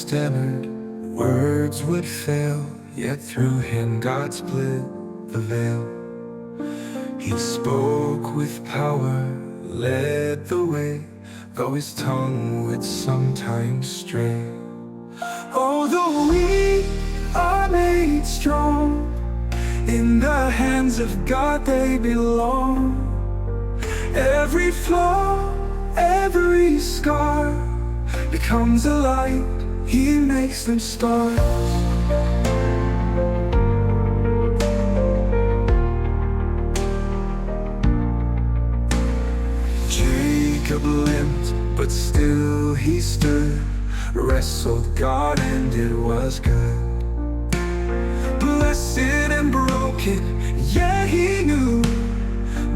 stammered, words would fail, yet through him God split the veil. He spoke with power, led the way, though his tongue would sometimes stray. Although we are made strong, in the hands of God they belong. Every flaw, every scar becomes a light, he makes them stars. Jacob limped, but still he stood, wrestled God and it was good. Blessed and broken, yeah he knew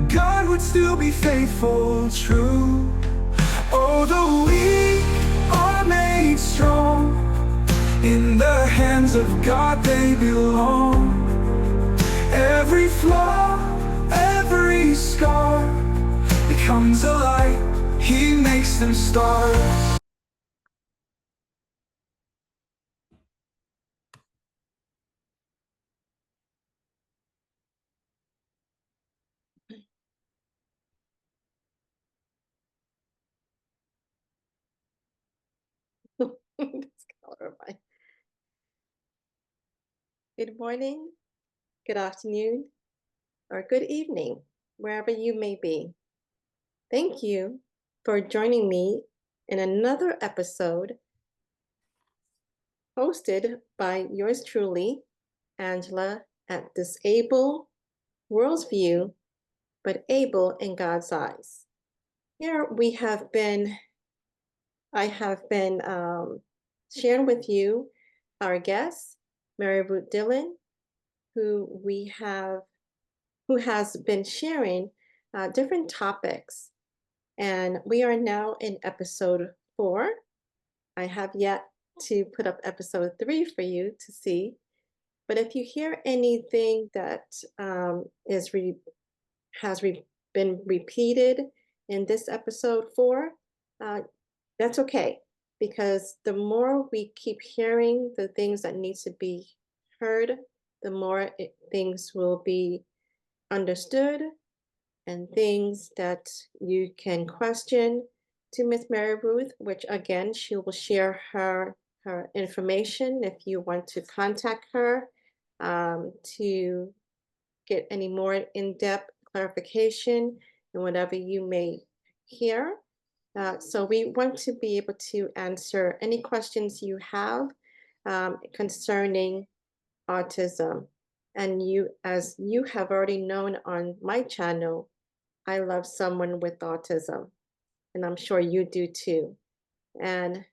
God would still be faithful, true. Although we are made strong, in the hands of God they belong. Every flaw, every scar becomes a light, he makes them stars. Good morning, good afternoon, or good evening, wherever you may be. Thank you for joining me in another episode hosted by yours truly, Angela, at Disable World's View, but able in God's eyes. Here I have been sharing with you our guest, Maryruth Dilling, who has been sharing different topics. And we are now in episode 4. I have yet to put up episode 3 for you to see. But if you hear anything that been repeated in this episode 4, that's okay, because the more we keep hearing the things that need to be heard, the more things will be understood, and things that you can question to Miss Maryruth, which again, she will share her information if you want to contact her to get any more in-depth clarification and whatever you may hear. So we want to be able to answer any questions you have concerning autism. And as you have already known on my channel, I love someone with autism, and I'm sure you do too. And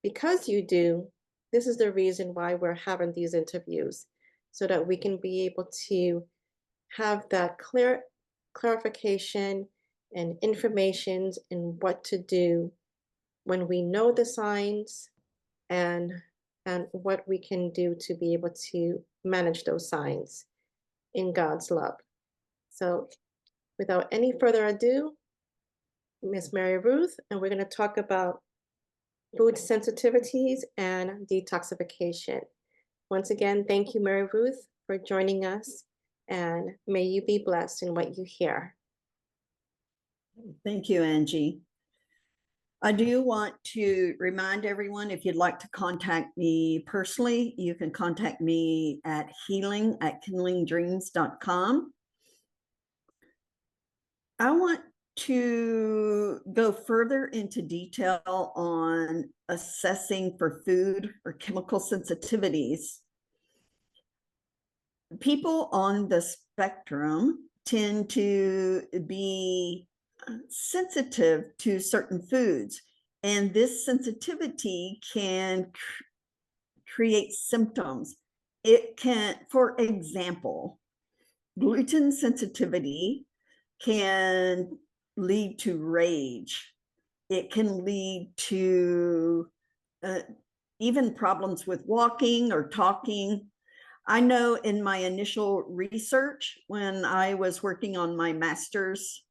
because you do, this is the reason why we're having these interviews, so that we can be able to have that clarification and information in what to do when we know the signs, and what we can do to be able to manage those signs in God's love. So without any further ado, Miss Maryruth, and we're going to talk about food sensitivities and detoxification. Once again, thank you, Maryruth, for joining us, and may you be blessed in what you hear. Thank you, Angie. I do want to remind everyone, if you'd like to contact me personally, you can contact me at healing@kindlingdreams.com. I want to go further into detail on assessing for food or chemical sensitivities. People on the spectrum tend to be sensitive to certain foods, and this sensitivity can create symptoms. It can, for example, gluten sensitivity can lead to rage. It can lead to even problems with walking or talking. I know in my initial research, when I was working on my master's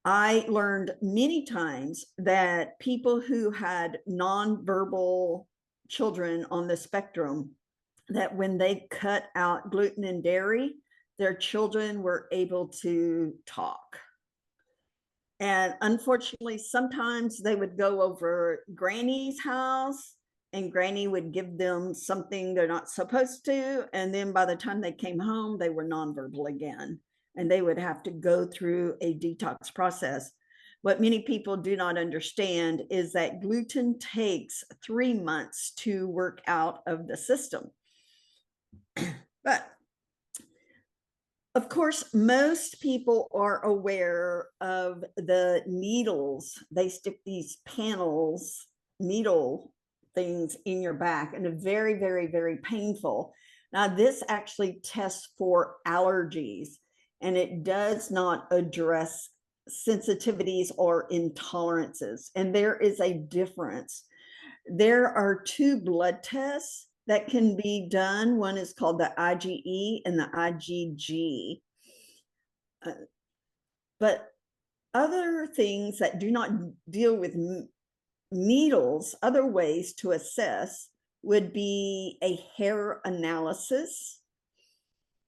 I learned many times that people who had nonverbal children on the spectrum, that when they cut out gluten and dairy, their children were able to talk. And unfortunately, sometimes they would go over Granny's house and Granny would give them something they're not supposed to. And then by the time they came home, they were nonverbal again. And they would have to go through a detox process. What many people do not understand is that gluten takes 3 months to work out of the system. But of course, most people are aware of the needles. They stick these panels, needle things in your back, and they're very, very, very painful. Now, this actually tests for allergies, and it does not address sensitivities or intolerances. And there is a difference. There are 2 blood tests that can be done. One is called the IgE and the IgG. But other things that do not deal with needles, other ways to assess would be a hair analysis.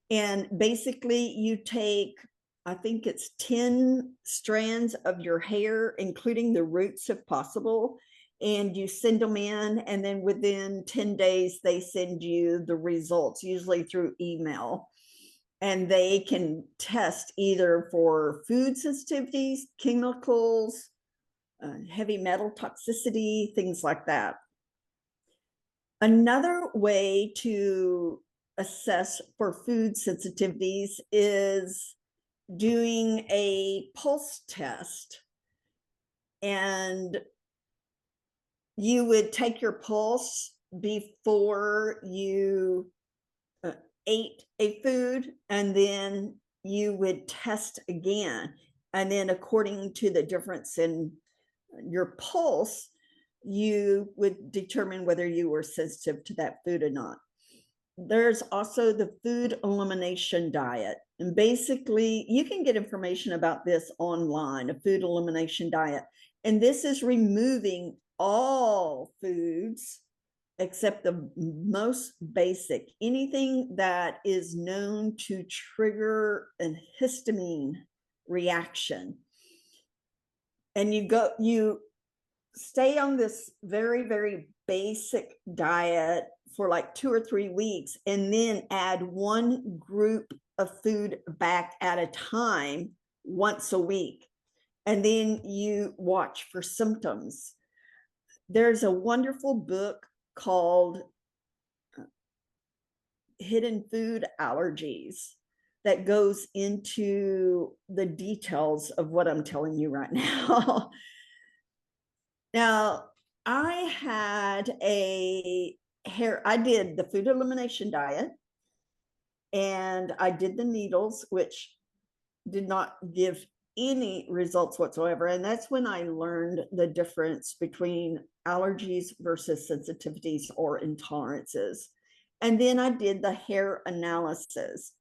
And basically you take, I think it's 10 strands of your hair, including the roots if possible, and you send them in, and then within 10 days, they send you the results, usually through email. And they can test either for food sensitivities, chemicals, heavy metal toxicity, things like that. Another way to assess for food sensitivities is doing a pulse test. And you would take your pulse before you ate a food, and then you would test again. And then according to the difference in your pulse, you would determine whether you were sensitive to that food or not. There's also the food elimination diet. And basically, you can get information about this online, a food elimination diet. And this is removing all foods except the most basic, anything that is known to trigger a histamine reaction. And you stay on this very, very basic diet for like 2 or 3 weeks, and then add 1 group of food back at a time once a week. And then you watch for symptoms. There's a wonderful book called Hidden Food Allergies that goes into the details of what I'm telling you right now. Now, I did the food elimination diet, and I did the needles, which did not give any results whatsoever. And that's when I learned the difference between allergies versus sensitivities or intolerances. And then I did the hair analysis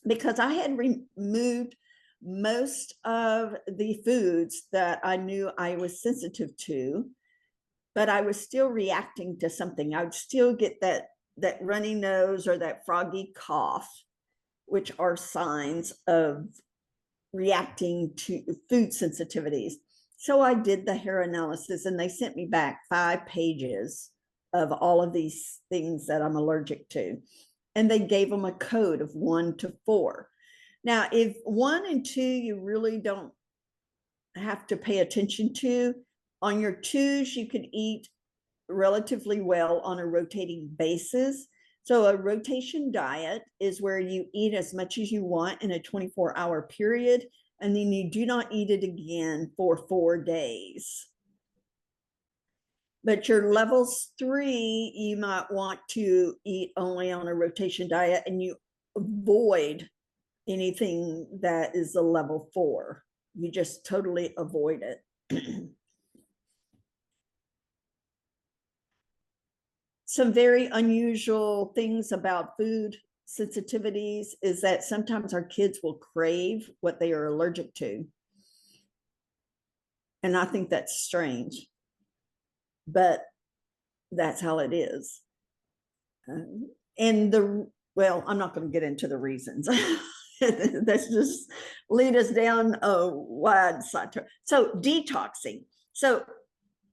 because I had removed most of the foods that I knew I was sensitive to, but I was still reacting to something. I would still get that runny nose or that froggy cough, which are signs of reacting to food sensitivities. So I did the hair analysis, and they sent me back 5 pages of all of these things that I'm allergic to. And they gave them a code of 1 to 4. Now, if 1 and 2, you really don't have to pay attention to. On your 2s, you could eat relatively well on a rotating basis. So a rotation diet is where you eat as much as you want in a 24-hour period, and then you do not eat it again for 4 days. But your levels 3, you might want to eat only on a rotation diet, and you avoid anything that is a level 4. You just totally avoid it. Some very unusual things about food sensitivities is that sometimes our kids will crave what they are allergic to. And I think that's strange, but that's how it is. And well, I'm not going to get into the reasons. That's just lead us down a wide side. So detoxing. So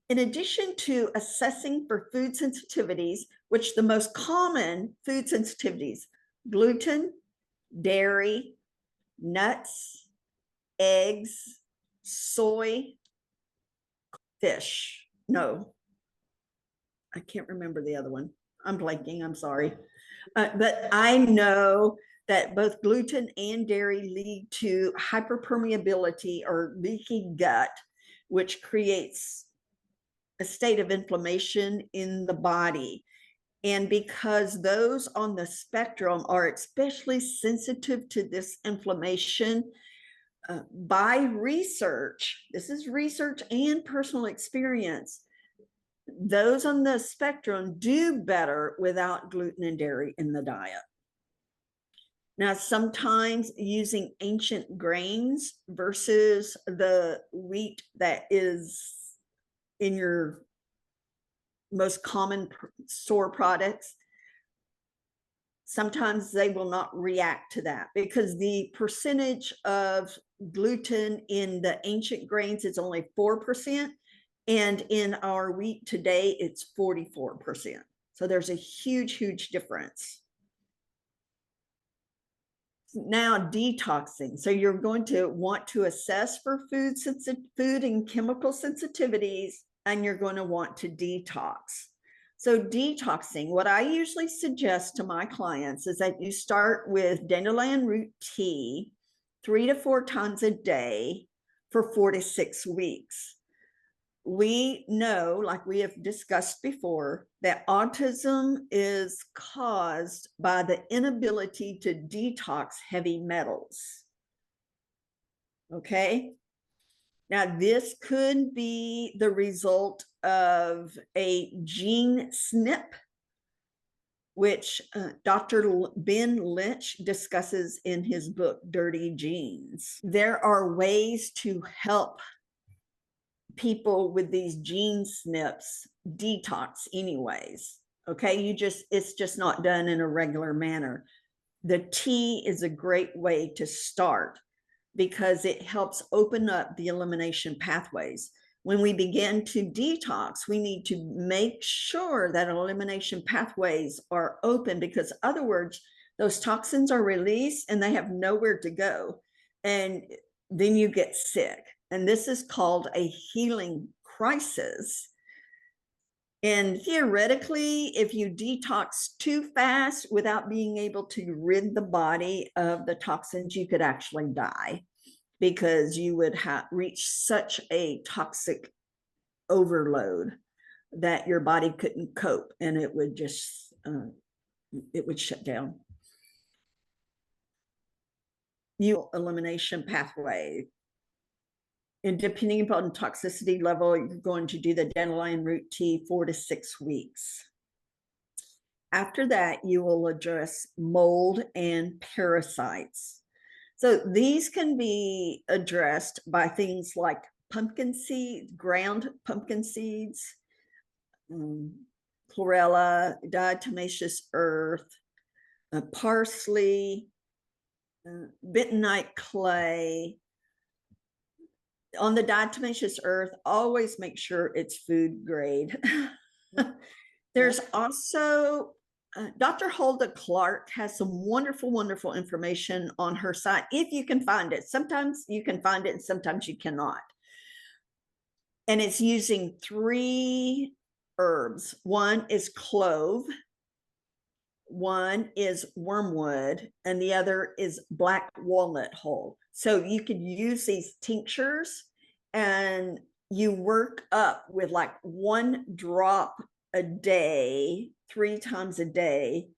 in addition to assessing for food sensitivities, which the most common food sensitivities, gluten, dairy, nuts, eggs, soy, fish. No, I can't remember the other one. I'm blanking, I'm sorry. But I know that both gluten and dairy lead to hyperpermeability or leaky gut, which creates a state of inflammation in the body. And because those on the spectrum are especially sensitive to this inflammation, by research, this is research and personal experience, those on the spectrum do better without gluten and dairy in the diet. Now, sometimes using ancient grains versus the wheat that is in your most common store products, sometimes they will not react to that because the percentage of gluten in the ancient grains is only 4%. And in our wheat today, it's 44%. So there's a huge, huge difference. Now, detoxing. So you're going to want to assess for food and chemical sensitivities, and you're going to want to detox. So detoxing, what I usually suggest to my clients is that you start with dandelion root tea 3 to 4 times a day for 4 to 6 weeks. We know, like we have discussed before, that autism is caused by the inability to detox heavy metals. Okay. Now, this could be the result of a gene SNP, which Dr. Ben Lynch discusses in his book, Dirty Genes. There are ways to help people with these gene SNPs detox anyways. Okay, it's just not done in a regular manner. The tea is a great way to start because it helps open up the elimination pathways. When we begin to detox, we need to make sure that elimination pathways are open, because other words, those toxins are released and they have nowhere to go. And then you get sick. And this is called a healing crisis. And theoretically, if you detox too fast without being able to rid the body of the toxins, you could actually die, because you would reach such a toxic overload that your body couldn't cope, and it would just, it would shut down. Elimination pathway. And depending upon toxicity level, you're going to do the dandelion root tea 4 to 6 weeks. After that, you will address mold and parasites. So these can be addressed by things like pumpkin seeds, ground pumpkin seeds, chlorella, diatomaceous earth, parsley, bentonite clay. On the diatomaceous earth, always make sure it's food grade. There's also Dr. Hulda Clark has some wonderful, wonderful information on her site, if you can find it. Sometimes you can find it and sometimes you cannot. And it's using 3 herbs. One is clove, one is wormwood, and the other is black walnut hull. So you could use these tinctures and you work up with like 1 drop a day, 3 times a day,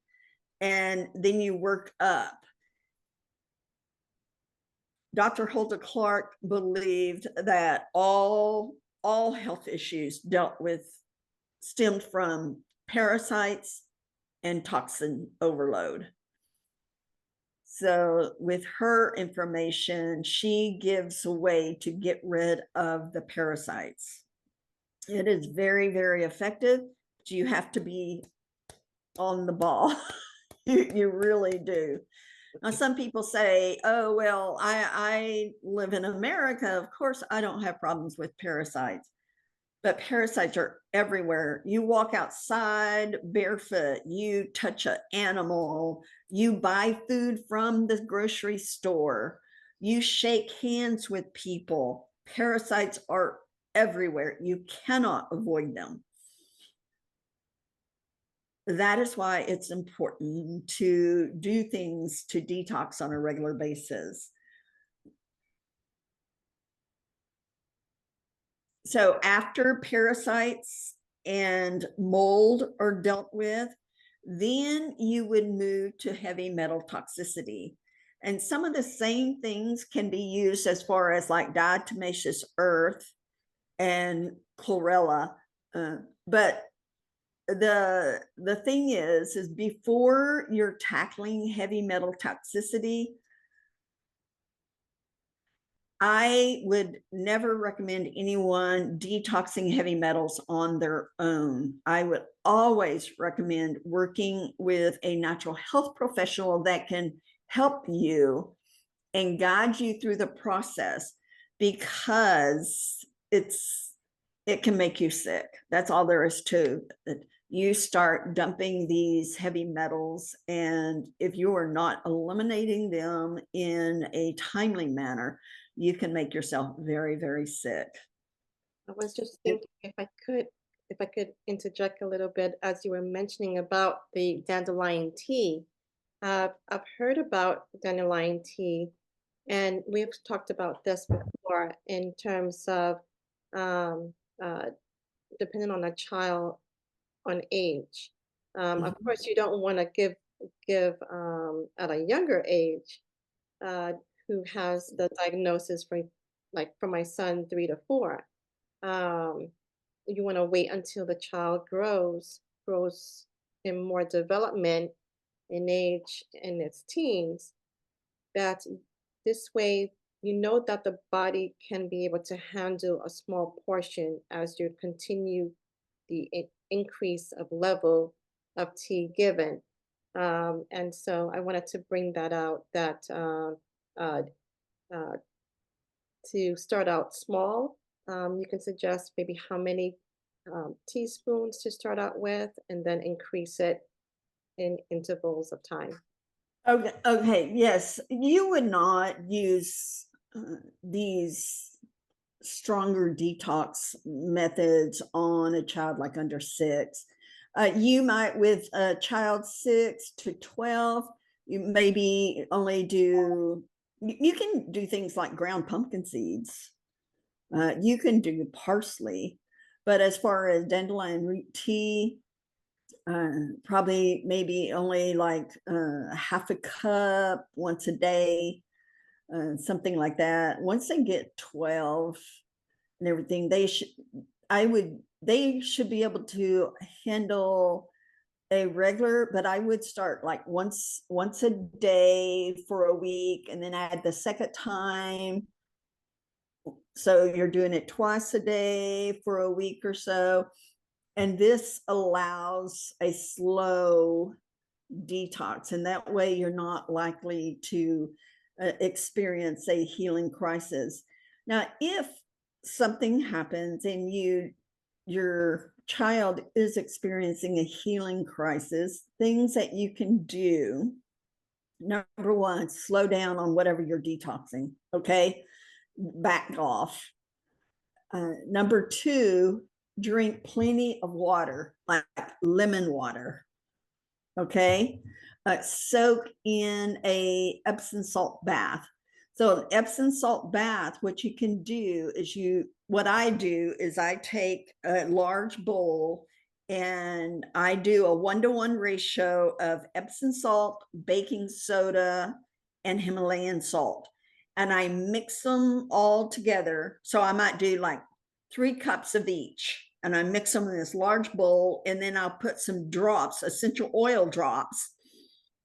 and then you work up. Dr. Hulda Clark believed that all health issues stemmed from parasites and toxin overload. So with her information, she gives a way to get rid of the parasites. It is very, very effective, but you have to be on the ball. You really do. Now, some people say, oh, well, I live in America. Of course, I don't have problems with parasites. But parasites are everywhere. You walk outside barefoot, you touch an animal, you buy food from the grocery store, you shake hands with people. Parasites are everywhere. You cannot avoid them. That is why it's important to do things to detox on a regular basis. So after parasites and mold are dealt with, then you would move to heavy metal toxicity. And some of the same things can be used as far as like diatomaceous earth and chlorella. But the thing is before you're tackling heavy metal toxicity, I would never recommend anyone detoxing heavy metals on their own. I would always recommend working with a natural health professional that can help you and guide you through the process, because it can make you sick. That's all there is to it. You start dumping these heavy metals, and if you are not eliminating them in a timely manner, you can make yourself very, very sick. I was just thinking if I could interject a little bit as you were mentioning about the dandelion tea. I've heard about dandelion tea, and we've talked about this before in terms of um, uh, depending on a child on age. Of course, you don't want to give at a younger age uh, who has the diagnosis for like for my son 3 to 4. Um, you want to wait until the child grows in more development in age in its teens. That this way you know that the body can be able to handle a small portion as you continue the increase of level of tea given. And so I wanted to bring that out that uh, uh, to start out small, you can suggest maybe how many teaspoons to start out with and then increase it in intervals of time. Okay, okay, yes, you would not use these stronger detox methods on a child like under 6. You might, with a child 6 to 12, you maybe only do, you can do things like ground pumpkin seeds. You can do parsley, but as far as dandelion root tea, probably maybe only like half a cup once a day, something like that. Once they get 12 and everything, they should be able to handle a regular, but I would start like once a day for a week, and then add the second time. So you're doing it twice a day for a week or so. And this allows a slow detox. And that way you're not likely to experience a healing crisis. Now, if something happens and your child is experiencing a healing crisis, things that you can do: number one, slow down on whatever you're detoxing. Okay, back off. Number two, drink plenty of water, like lemon water. Okay, soak in a Epsom salt bath. So an Epsom salt bath, what you can do is what I do is I take a large bowl and I do a 1-to-1 ratio of Epsom salt, baking soda, and Himalayan salt. And I mix them all together. So I might do like 3 cups of each, and I mix them in this large bowl, and then I'll put some drops, essential oil drops,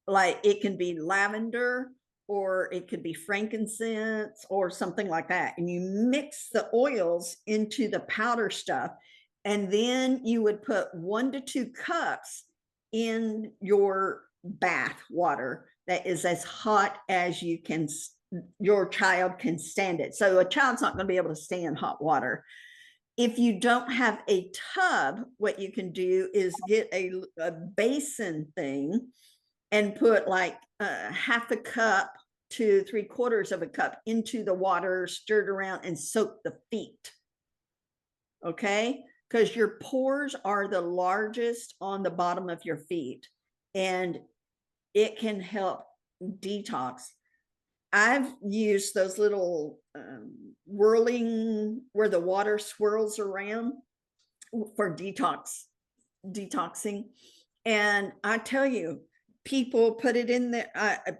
like it can be lavender or it could be frankincense or something like that. And you mix the oils into the powder stuff. And then you would put 1 to 2 cups in your bath water that is as hot as your child can stand it. So a child's not going to be able to stand hot water. If you don't have a tub, what you can do is get a basin thing and put like half a cup to 3/4 of a cup into the water, stirred around, and soak the feet. Okay, because your pores are the largest on the bottom of your feet, and it can help detox. I've used those little whirling where the water swirls around for detoxing. And I tell you, people put it in there,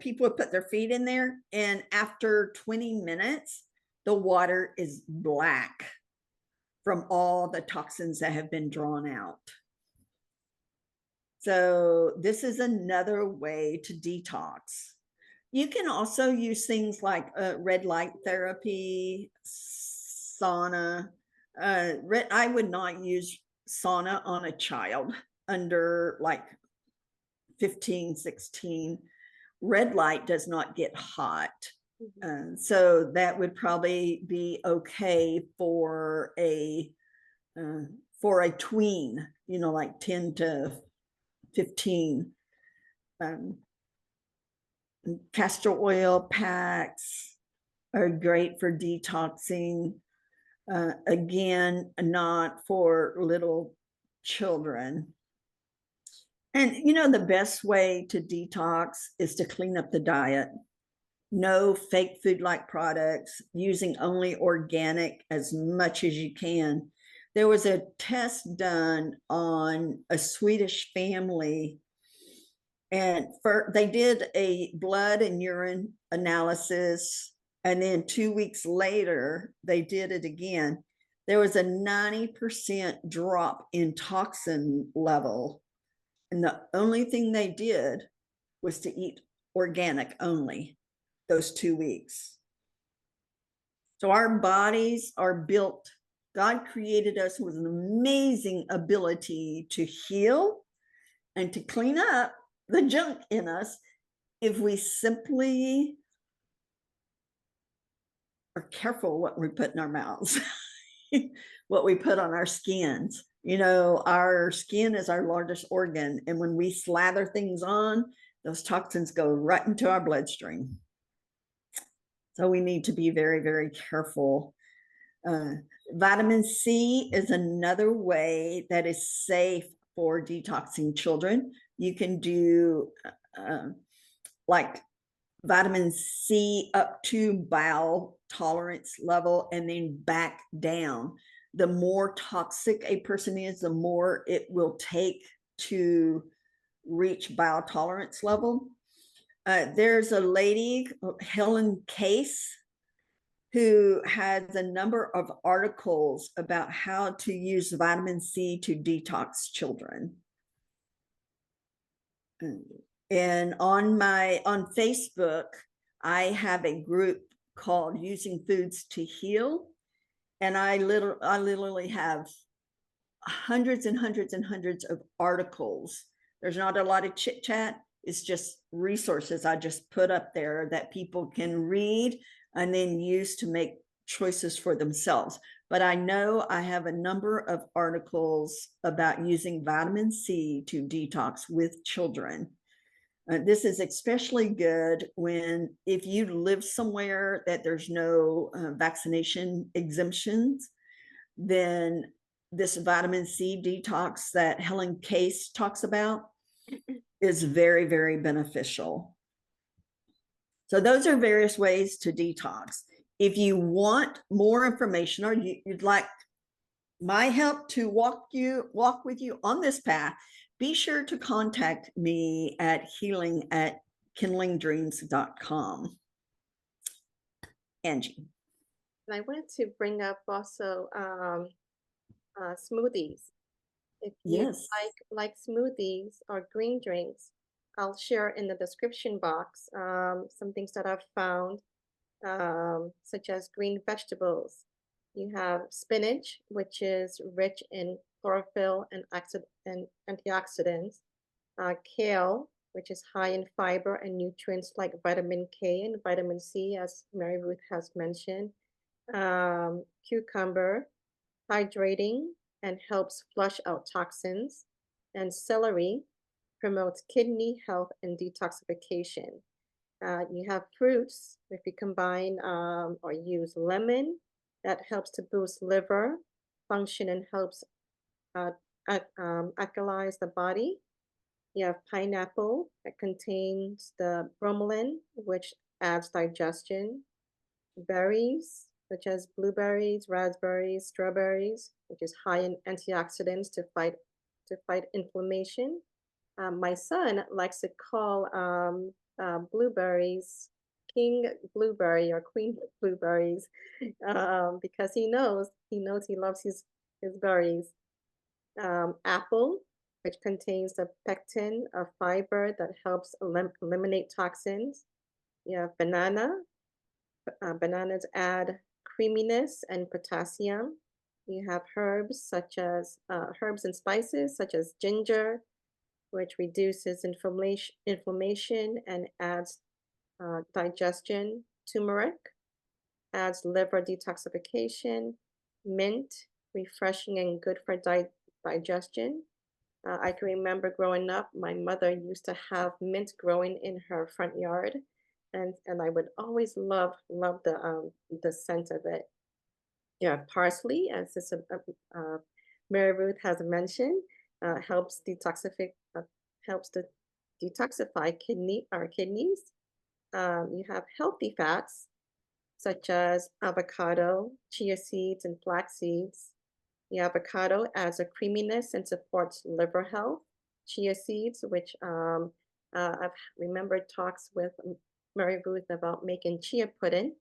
people put their feet in there, and after 20 minutes, the water is black from all the toxins that have been drawn out. So this is another way to detox. You can also use things like red light therapy, sauna. I would not use sauna on a child under like 15, 16. Red light does not get hot. So that would probably be okay for a tween, like 10 to 15. Castor oil packs are great for detoxing. Again, not for little children. And the best way to detox is to clean up the diet. No fake food-like products, using only organic as much as you can. There was a test done on a Swedish family, and they did a blood and urine analysis, and then 2 weeks later, they did it again. There was a 90% drop in toxin level. And the only thing they did was to eat organic only those 2 weeks. So our bodies are built, God created us with an amazing ability to heal and to clean up the junk in us if we simply are careful what we put in our mouths, what we put on our skins. Our skin is our largest organ, and when we slather things on, those toxins go right into our bloodstream. So we need to be very, very careful. Vitamin C is another way that is safe for detoxing children. You can do like vitamin C up to bowel tolerance level and then back down. The more toxic a person is, the more it will take to reach bowel tolerance level. There's a lady, Helen Case, who has a number of articles about how to use vitamin C to detox children. And on Facebook, I have a group called Using Foods to Heal. And I literally have hundreds and hundreds and hundreds of articles. There's not a lot of chit chat. It's just resources I just put up there that people can read and then use to make choices for themselves. But I know I have a number of articles about using vitamin C to detox with children. This is especially good if you live somewhere that there's no vaccination exemptions, then this vitamin C detox that Helen Case talks about is very, very beneficial. So those are various ways to detox. If you want more information, or you'd like my help to walk with you on this path, be sure to contact me at healing@kindlingdreams.com. Angie. And I wanted to bring up also smoothies. If you Yes. like smoothies or green drinks, I'll share in the description box some things that I've found, such as green vegetables. You have spinach, which is rich in chlorophyll and antioxidants. Kale, which is high in fiber and nutrients like vitamin K and vitamin C, as Maryruth has mentioned. Cucumber, hydrating and helps flush out toxins. And celery promotes kidney health and detoxification. You have fruits, if you combine or use lemon, that helps to boost liver function and helps uh, alkalize the body. You have pineapple that contains the bromelain, which adds digestion. Berries, such as blueberries, raspberries, strawberries, which is high in antioxidants to fight inflammation. My son likes to call blueberries king blueberry or queen blueberries because he knows he loves his berries. Apple, which contains the pectin, a fiber that helps eliminate toxins. You have banana. Bananas add creaminess and potassium. You have herbs and spices such as ginger, which reduces inflammation and adds digestion. Turmeric adds liver detoxification. Mint, refreshing and good for digestion. I can remember growing up, my mother used to have mint growing in her front yard, and I would always love the scent of it. Yeah, parsley, as Mary Ruth has mentioned, helps helps to detoxify our kidneys. You have healthy fats such as avocado, chia seeds, and flax seeds. The avocado adds a creaminess and supports liver health. Chia seeds, which I've remembered talks with Mary Ruth about making chia pudding.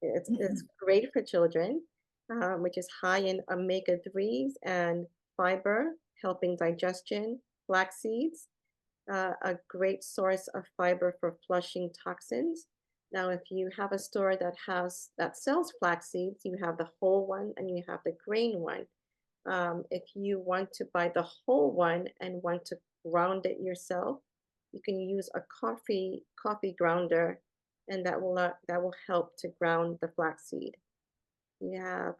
It's great for children, which is high in omega-3s and fiber, helping digestion. Flax seeds, a great source of fiber for flushing toxins. Now, if you have a store that sells flax seeds, you have the whole one and you have the grain one. If you want to buy the whole one and want to ground it yourself, you can use a coffee grounder, and that will help to ground the flaxseed. You have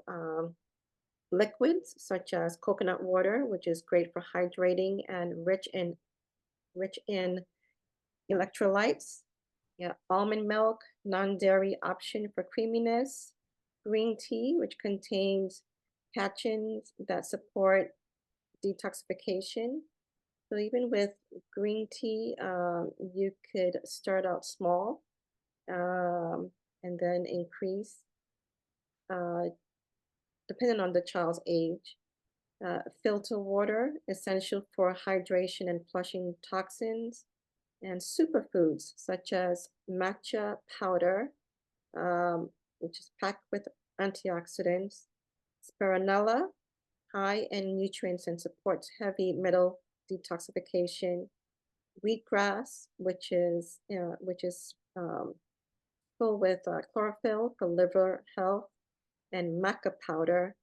liquids such as coconut water, which is great for hydrating and rich in electrolytes. Yeah, almond milk, non-dairy option for creaminess. Green tea, which contains catechins that support detoxification. So even with green tea, you could start out small and then increase uh, depending on the child's age. Filter water, essential for hydration and flushing toxins. And superfoods such as matcha powder, which is packed with antioxidants. Spirulina, high in nutrients and supports heavy metal detoxification. Wheatgrass, which is full with chlorophyll for liver health. And maca powder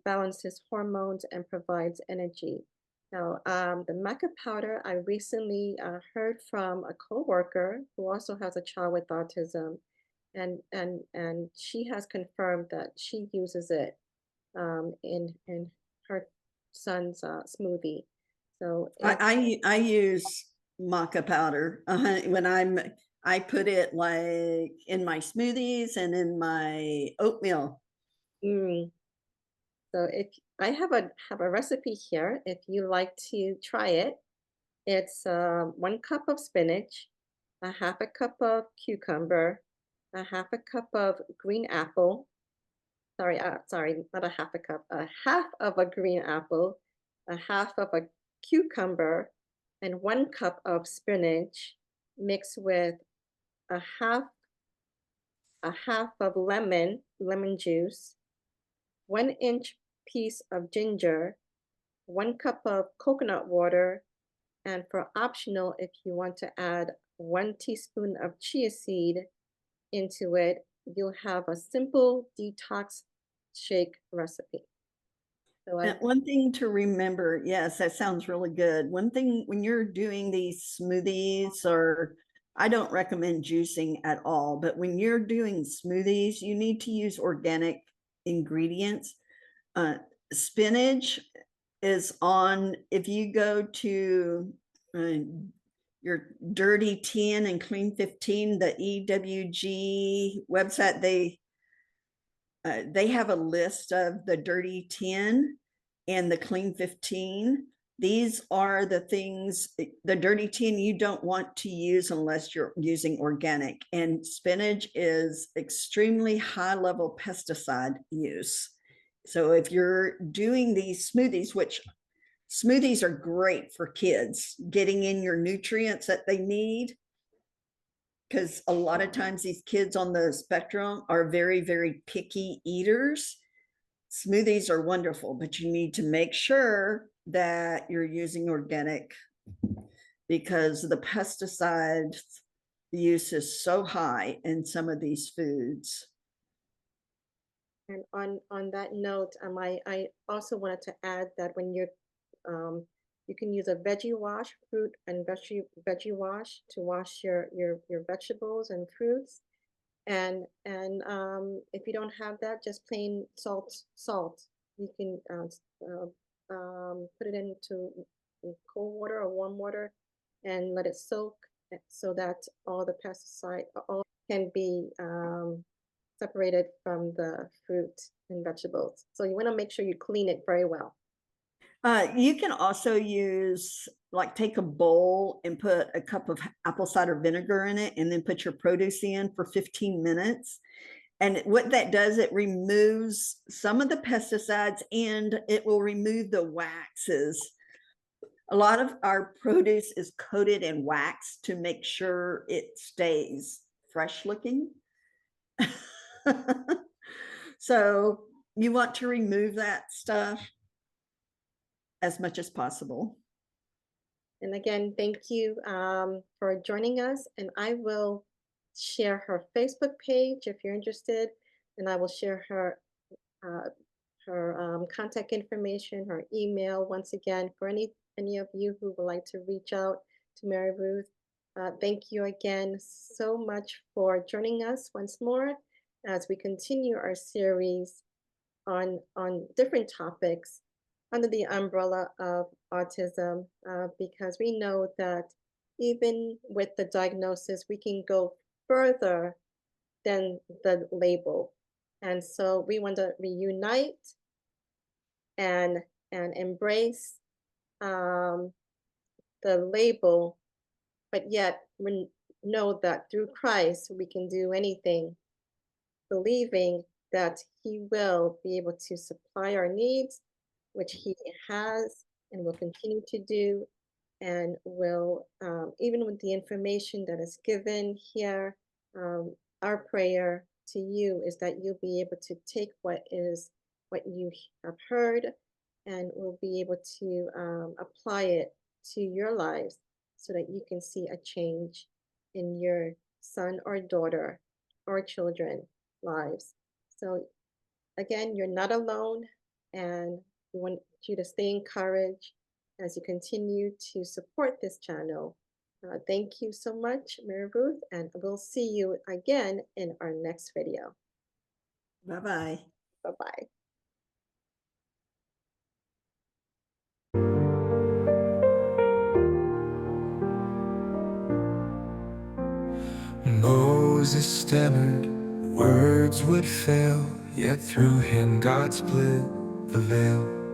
balances hormones and provides energy. Now, the maca powder, I recently heard from a coworker who also has a child with autism, and she has confirmed that she uses it in her son's smoothie. So I use maca powder when I put it like in my smoothies and in my oatmeal. mm, so if I have a recipe here, if you like to try it, it's 1 cup of spinach, a half a cup of cucumber, a half a cup of green apple. Sorry, not a half a cup, a half of a green apple, a half of a cucumber, and 1 cup of spinach mixed with a half of lemon juice, 1 inch piece of ginger, 1 cup of coconut water, And for optional, if you want to add 1 teaspoon of chia seed into it, you'll have a simple detox shake recipe. So And one thing to remember, yes, that sounds really good. One thing when you're doing these smoothies, or I don't recommend juicing at all, but when you're doing smoothies, you need to use organic ingredients. Spinach is on, if you go to your Dirty 10 and Clean 15, the EWG website, they have a list of the Dirty 10 and the Clean 15. These are the things, the Dirty 10 you don't want to use unless you're using organic. And spinach is extremely high level pesticide use. So if you're doing these smoothies, which smoothies are great for kids, getting in your nutrients that they need, because a lot of times these kids on the spectrum are very, very picky eaters. Smoothies are wonderful, but you need to make sure that you're using organic, because the pesticide use is so high in some of these foods. And on that note, I also wanted to add that when you're you can use a veggie wash, fruit and veggie wash to wash your vegetables and fruits. And if you don't have that, just plain salt. You can put it into cold water or warm water and let it soak so that all the pesticide all can be separated from the fruit and vegetables. So you want to make sure you clean it very well. You can also use, like, take a bowl and put a cup of apple cider vinegar in it, and then put your produce in for 15 minutes. And what that does, it removes some of the pesticides and it will remove the waxes. A lot of our produce is coated in wax to make sure it stays fresh looking. So you want to remove that stuff as much as possible. And again, thank you for joining us. And I will share her Facebook page if you're interested, and I will share her contact information, her email. Once again, for any of you who would like to reach out to Maryruth, thank you again so much for joining us once more as we continue our series on different topics under the umbrella of autism, because we know that even with the diagnosis, we can go further than the label. And so we want to reunite and embrace the label, but yet we know that through Christ we can do anything, believing that He will be able to supply our needs, which He has and will continue to do, and will, even with the information that is given here, our prayer to you is that you'll be able to take what you have heard and will be able to apply it to your lives so that you can see a change in your son or daughter or children lives. So again, you're not alone, and we want you to stay encouraged as you continue to support this channel. Thank you so much, Maryruth, and we'll see you again in our next video. Bye-bye. Bye-bye. Moses stammered, words would fail, yet through him God split the veil.